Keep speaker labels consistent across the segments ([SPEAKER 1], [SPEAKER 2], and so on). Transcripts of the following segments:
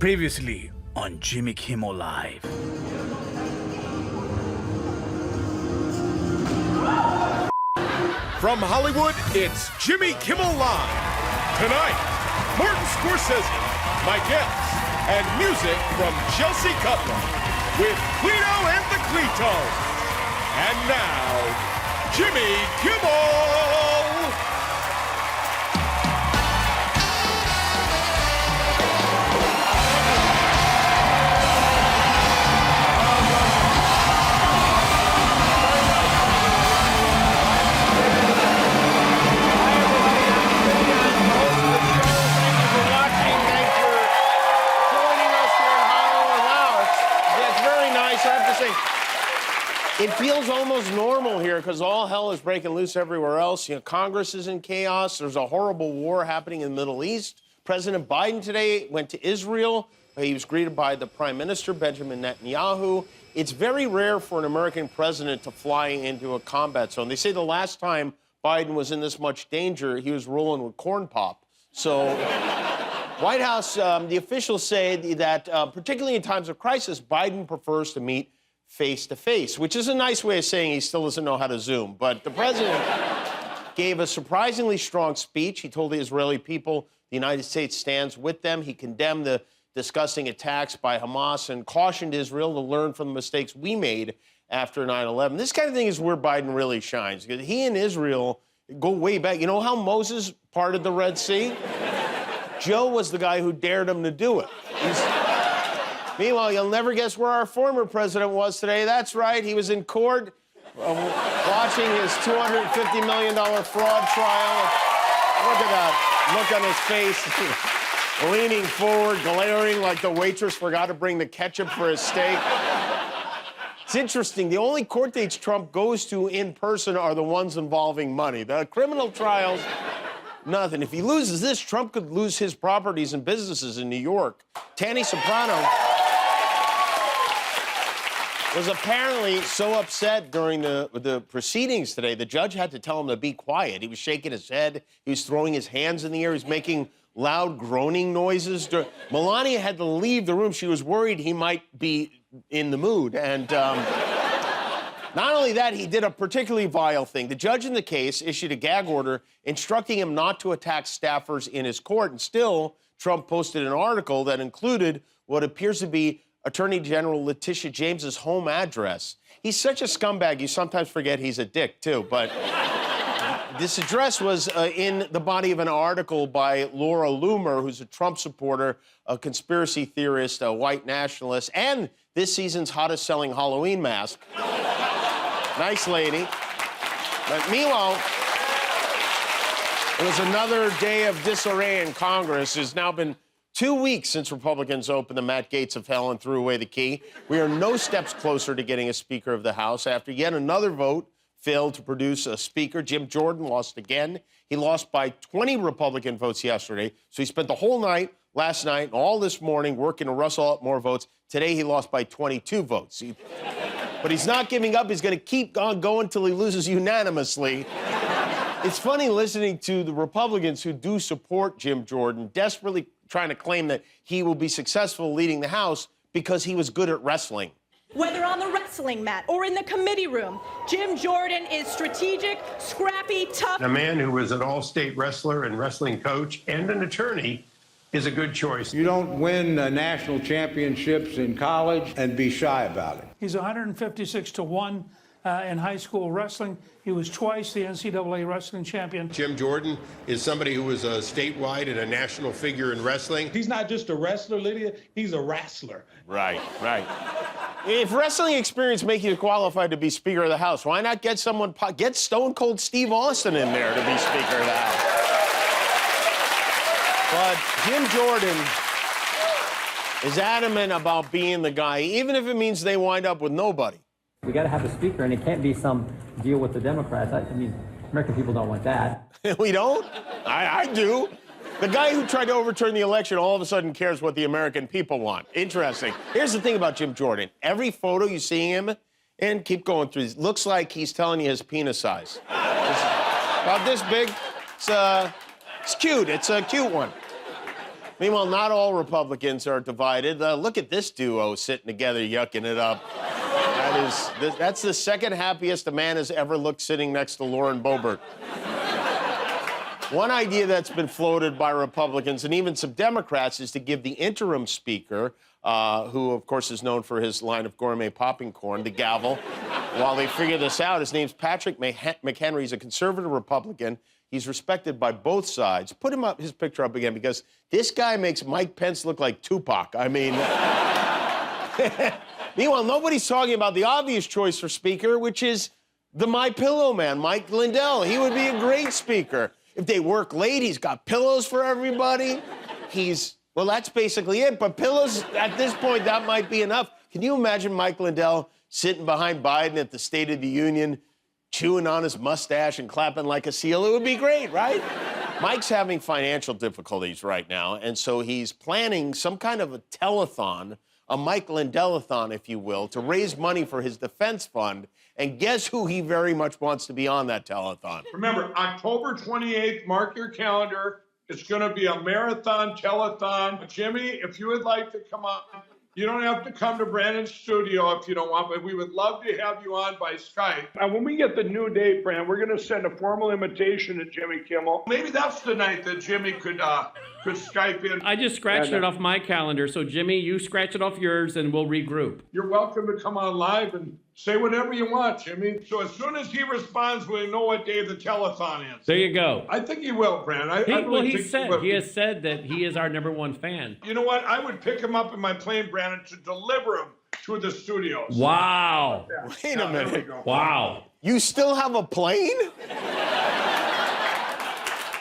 [SPEAKER 1] Previously on Jimmy Kimmel Live.
[SPEAKER 2] From Hollywood, it's Jimmy Kimmel Live. Tonight, Martin Scorsese, my guests, and music from Chelsea Cutler with Cleto and the Cletos. And now, Jimmy Kimmel!
[SPEAKER 3] It feels almost normal here because all hell is breaking loose everywhere else. You know, Congress is in chaos. There's a horrible war happening in the Middle East. President Biden today went to Israel. He was greeted by the Prime Minister, Benjamin Netanyahu. It's very rare for an American president to fly into a combat zone. They say the last time Biden was in this much danger, he was rolling with corn pop. So, White House, the officials say that particularly in times of crisis, Biden prefers to meet face-to-face, which is a nice way of saying he still doesn't know how to Zoom. But the president gave a surprisingly strong speech. He told the Israeli people the United States stands with them. He condemned the disgusting attacks by Hamas and cautioned Israel to learn from the mistakes we made after 9/11. This kind of thing is where Biden really shines, because he and Israel go way back. You know how Moses parted the Red Sea? Joe was the guy who dared him to do it. Meanwhile, you'll never guess where our former president was today. That's right, he was in court watching his $250 million fraud trial. Look at that look on his face, leaning forward, glaring like the waitress forgot to bring the ketchup for his steak. It's interesting, the only court dates Trump goes to in person are the ones involving money. The criminal trials, nothing. If he loses this, Trump could lose his properties and businesses in New York. Tanny Soprano was apparently so upset during the proceedings today, the judge had to tell him to be quiet. He was shaking his head. He was throwing his hands in the air. He was making loud groaning noises. Melania had to leave the room. She was worried he might be in the mood. And not only that, he did a particularly vile thing. The judge in the case issued a gag order instructing him not to attack staffers in his court. And still, Trump posted an article that included what appears to be Attorney General Leticia James's home address. He's such a scumbag, you sometimes forget he's a dick, too. But this address was in the body of an article by Laura Loomer, who's a Trump supporter, a conspiracy theorist, a white nationalist, and this season's hottest-selling Halloween mask. Nice lady. But meanwhile, it was another day of disarray in Congress. It's now been 2 weeks since Republicans opened the Matt Gaetz of hell and threw away the key. We are no steps closer to getting a Speaker of the House after yet another vote failed to produce a Speaker. Jim Jordan lost again. He lost by 20 Republican votes yesterday, so he spent the whole night, last night, and all this morning working to rustle up more votes. Today, he lost by 22 votes. But he's not giving up. He's going to keep on going until he loses unanimously. It's funny listening to the Republicans who do support Jim Jordan desperately trying to claim that he will be successful leading the House because he was good at wrestling.
[SPEAKER 4] Whether on the wrestling mat or in the committee room, Jim Jordan is strategic, scrappy, tough.
[SPEAKER 5] A man who was an all-state wrestler and wrestling coach and an attorney is a good choice.
[SPEAKER 6] You don't win national championships in college and be shy about it.
[SPEAKER 7] He's 156-1 in high school wrestling. He was twice the NCAA wrestling champion.
[SPEAKER 5] Jim Jordan is somebody who was a statewide and a national figure in wrestling.
[SPEAKER 8] He's not just a wrestler, Lydia. He's a wrestler.
[SPEAKER 3] Right, right. If wrestling experience makes you qualified to be Speaker of the House, why not get get Stone Cold Steve Austin in there to be Speaker of the House? But Jim Jordan is adamant about being the guy, even if it means they wind up with nobody.
[SPEAKER 9] We got to have a speaker, and it can't be some deal with the Democrats. I mean, American people don't want that.
[SPEAKER 3] We don't? I do. The guy who tried to overturn the election all of a sudden cares what the American people want. Interesting. Here's the thing about Jim Jordan. Every photo you see him in, keep going through these, looks like he's telling you his penis size. It's about this big. It's cute. It's a cute one. Meanwhile, not all Republicans are divided. Look at this duo sitting together, yucking it up. That's the second happiest a man has ever looked sitting next to Lauren Boebert. One idea that's been floated by Republicans and even some Democrats is to give the interim speaker, who, of course, is known for his line of gourmet popping corn, the gavel, while they figure this out. His name's Patrick McHenry. He's a conservative Republican. He's respected by both sides. Put his picture up again, because this guy makes Mike Pence look like Tupac. I mean... Meanwhile, nobody's talking about the obvious choice for speaker, which is the MyPillow man, Mike Lindell. He would be a great speaker. If they work late, he's got pillows for everybody. Well, that's basically it. But pillows, at this point, that might be enough. Can you imagine Mike Lindell sitting behind Biden at the State of the Union, chewing on his mustache and clapping like a seal? It would be great, right? Mike's having financial difficulties right now, and so he's planning some kind of a telethon, a Mike Lindell-a-thon, if you will, to raise money for his defense fund. And guess who he very much wants to be on that telethon?
[SPEAKER 8] Remember, October 28th, mark your calendar. It's going to be a marathon telethon. Jimmy, if you would like to come on, you don't have to come to Brandon's studio if you don't want, but we would love to have you on by Skype. And when we get the new date, Brandon, we're going to send a formal invitation to Jimmy Kimmel. Maybe that's the night that Jimmy could Skype in.
[SPEAKER 10] I just scratched it off my calendar, so Jimmy, you scratch it off yours and we'll regroup.
[SPEAKER 8] You're welcome to come on live and say whatever you want, Jimmy. So as soon as he responds, we know what day the telethon is.
[SPEAKER 10] There you go.
[SPEAKER 8] I think he will, Brandon.
[SPEAKER 10] He has said that he is our #1 fan.
[SPEAKER 8] You know what? I would pick him up in my plane, Brandon, to deliver him to the studios.
[SPEAKER 10] Wow.
[SPEAKER 3] Wait a minute.
[SPEAKER 10] Wow.
[SPEAKER 3] You still have a plane?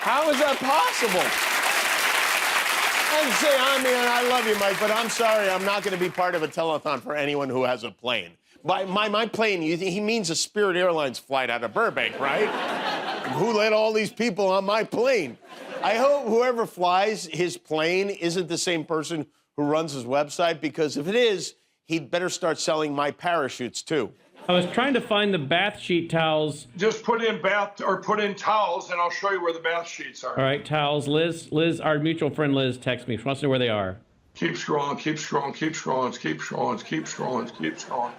[SPEAKER 3] How is that possible? I love you, Mike, but I'm sorry, I'm not going to be part of a telethon for anyone who has a plane. By my plane, he means a Spirit Airlines flight out of Burbank, right? Who let all these people on my plane? I hope whoever flies his plane isn't the same person who runs his website, because if it is, he'd better start selling my parachutes, too.
[SPEAKER 10] I was trying to find the bath sheet towels.
[SPEAKER 8] Just put in towels, and I'll show you where the bath sheets are.
[SPEAKER 10] All right, towels. Liz, our mutual friend Liz texted me. She wants to know where they are.
[SPEAKER 8] Keep scrolling, keep scrolling, keep scrolling, keep scrolling, keep scrolling, keep scrolling.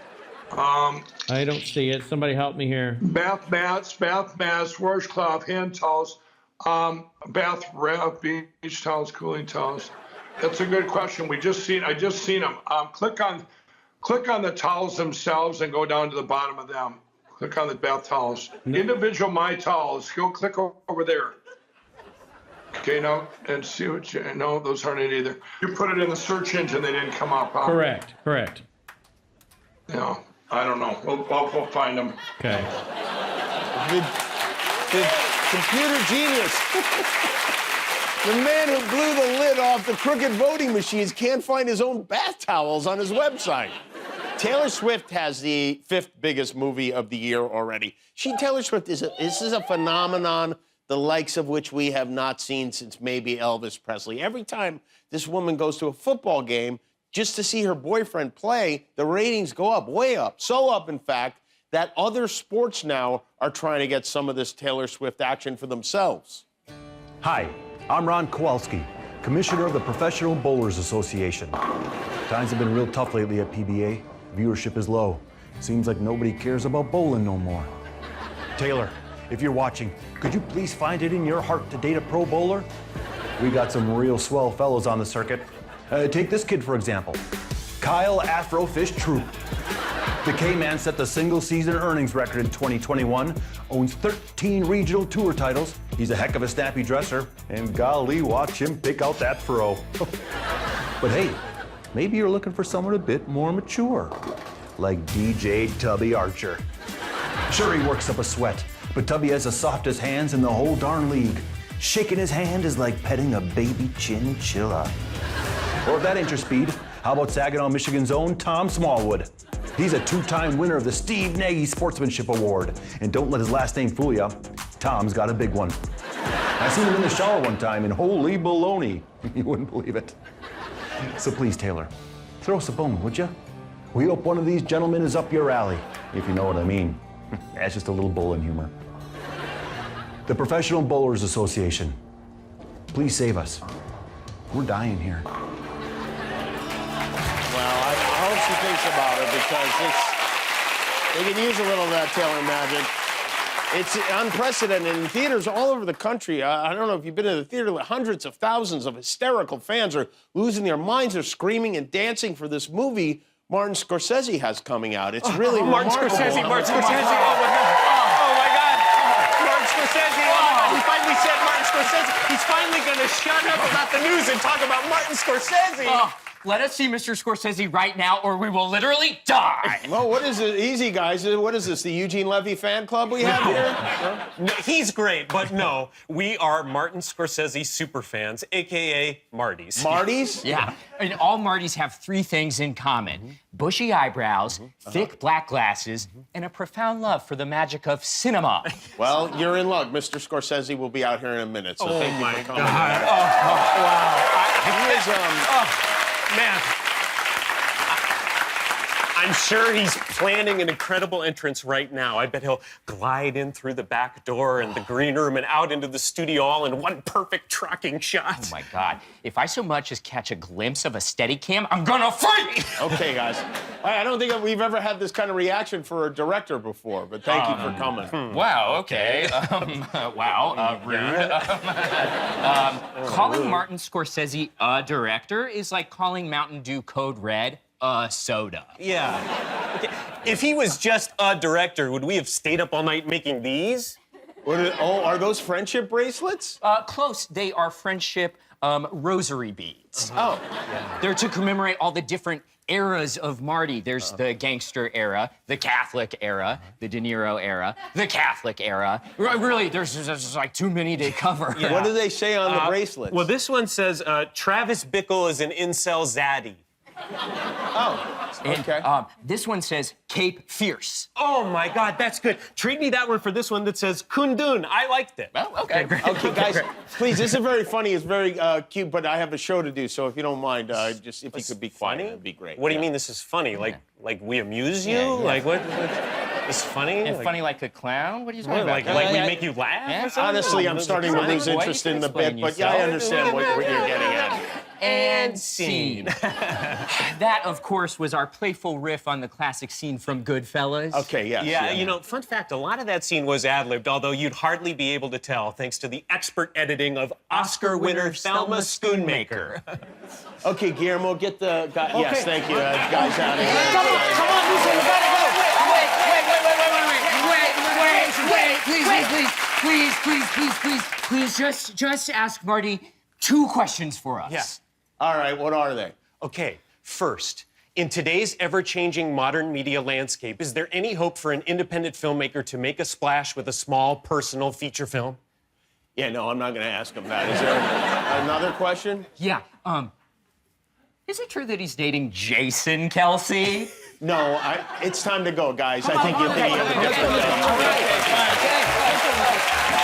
[SPEAKER 10] I don't see it. Somebody help me here.
[SPEAKER 8] Bath mats, washcloth, hand towels, bath wrap, beach towels, cooling towels. That's a good question. I just seen them. Click on the towels themselves and go down to the bottom of them. Click on the bath towels. Individual My Towels. Go click over there. Okay, now, and see what no, those aren't it either. You put it in the search engine, they didn't come up, huh?
[SPEAKER 10] Correct.
[SPEAKER 8] No, I don't know. We'll find them.
[SPEAKER 10] Okay.
[SPEAKER 3] The computer genius. The man who blew the lid off the crooked voting machines can't find his own bath towels on his website. Taylor Swift has the 5th biggest movie of the year already. Taylor Swift is a phenomenon, the likes of which we have not seen since maybe Elvis Presley. Every time this woman goes to a football game just to see her boyfriend play, the ratings go up, way up. So up, in fact, that other sports now are trying to get some of this Taylor Swift action for themselves.
[SPEAKER 11] Hi, I'm Ron Kowalski, Commissioner of the Professional Bowlers Association. Times have been real tough lately at PBA. Viewership is low. Seems like nobody cares about bowling no more. Taylor, if you're watching, could you please find it in your heart to date a pro bowler? We got some real swell fellows on the circuit. Take this kid, for example. Kyle Afrofish Troop. The K-Man set the single-season earnings record in 2021, owns 13 regional tour titles. He's a heck of a snappy dresser, and golly, watch him pick out that throw. But hey, maybe you're looking for someone a bit more mature, like DJ Tubby Archer. Sure, he works up a sweat, but Tubby has the softest hands in the whole darn league. Shaking his hand is like petting a baby chinchilla. Or if that ain't your speed, how about Saginaw, Michigan's own Tom Smallwood? He's a 2-time winner of the Steve Nagy Sportsmanship Award. And don't let his last name fool you, Tom's got a big one. I seen him in the shower one time, and holy baloney, you wouldn't believe it. So please, Taylor, throw us a bone, would you? We hope one of these gentlemen is up your alley, if you know what I mean. That's just a little bowling humor. The Professional Bowlers Association, please save us. We're dying here.
[SPEAKER 3] Well, I hope she thinks about it because they can use a little of that Taylor magic. It's unprecedented in theaters all over the country. I don't know if you've been to the theater. Hundreds of thousands of hysterical fans are losing their minds. They're screaming and dancing for this movie Martin Scorsese has coming out. It's really
[SPEAKER 12] Martin
[SPEAKER 3] remarkable.
[SPEAKER 12] Scorsese. Oh, my God. Martin Scorsese. Oh, my God. He finally said Martin Scorsese. He's finally going to shut up about the news and talk about Martin Scorsese.
[SPEAKER 13] Let us see Mr. Scorsese right now, or we will literally die.
[SPEAKER 3] Well, what is it? Easy, guys. What is this, the Eugene Levy fan club we have here?
[SPEAKER 12] No, he's great, but no. We are Martin Scorsese super fans, a.k.a. Martys.
[SPEAKER 3] Martys?
[SPEAKER 13] Yeah. And all Martys have three things in common. Bushy eyebrows, thick black glasses, and a profound love for the magic of cinema.
[SPEAKER 3] Well, you're in luck. Mr. Scorsese will be out here in a minute, so thank you for coming.
[SPEAKER 12] God.
[SPEAKER 3] Wow.
[SPEAKER 12] Man, I'm sure he's planning an incredible entrance right now. I bet he'll glide in through the back door and the green room and out into the studio all in one perfect tracking shot.
[SPEAKER 13] Oh, my God. If I so much as catch a glimpse of a Steadicam, I'm gonna freak!
[SPEAKER 3] Okay, guys. I don't think we've ever had this kind of reaction for a director before, but thank you for coming.
[SPEAKER 13] Wow, okay. Rude. Calling Martin Scorsese a director is like calling Mountain Dew Code Red a soda.
[SPEAKER 12] Yeah. Okay. If he was just a director, would we have stayed up all night making these?
[SPEAKER 3] Are those friendship bracelets?
[SPEAKER 13] Close. They are friendship rosary beads.
[SPEAKER 3] Oh.
[SPEAKER 13] They're to commemorate all the different eras of Marty. There's the gangster era, the Catholic era, the De Niro era, the Catholic era. Really, there's just like too many to cover.
[SPEAKER 3] Yeah. What do they say on the bracelets?
[SPEAKER 12] Well, this one says, Travis Bickle is an incel zaddy.
[SPEAKER 3] Oh, okay.
[SPEAKER 13] And, this one says Cape Fierce.
[SPEAKER 12] Oh, my God, that's good. Treat me that one for this one that says Kundun. I liked it.
[SPEAKER 13] Well, okay.
[SPEAKER 3] Okay, guys, please, this is very funny. It's very cute, but I have a show to do, so if you don't mind, just if you could be quiet, that'd be great.
[SPEAKER 12] What do you mean this is funny? Like we amuse you? Like what? It's funny?
[SPEAKER 13] And funny like a clown? What are you talking about?
[SPEAKER 12] Like we make you laugh?
[SPEAKER 13] Yeah.
[SPEAKER 12] Or something?
[SPEAKER 3] Honestly, I'm starting to lose interest in the bit, but yeah, I understand what you're getting at.
[SPEAKER 13] And scene. That, of course, was our playful riff on the classic scene from Goodfellas.
[SPEAKER 3] Okay, yes.
[SPEAKER 12] Yeah, you know, fun fact, a lot of that scene was ad-libbed, although you'd hardly be able to tell, thanks to the expert editing of Oscar winner Thelma Schoonmaker.
[SPEAKER 3] Okay, Guillermo, get the guy. Okay. Yes, thank you. Guys out of here.
[SPEAKER 13] Come on, Lisa, you gotta go. Wait. Please, just ask Marty 2 questions for us.
[SPEAKER 12] Yeah.
[SPEAKER 3] All right, what are they?
[SPEAKER 12] Okay, first, in today's ever-changing modern media landscape, is there any hope for an independent filmmaker to make a splash with a small, personal feature film?
[SPEAKER 3] Yeah, no, I'm not going to ask him that. Is there another question?
[SPEAKER 13] Yeah, is it true that he's dating Jason Kelsey?
[SPEAKER 3] No, it's time to go, guys. I think you're thinking of a different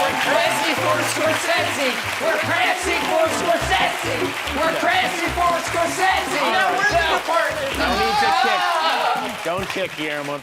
[SPEAKER 13] We're pressing for Scorsese! We're pressing for Scorsese! We're pressing for Scorsese!
[SPEAKER 3] Now, where's the partner? No need to kick. Don't kick, Guillermo.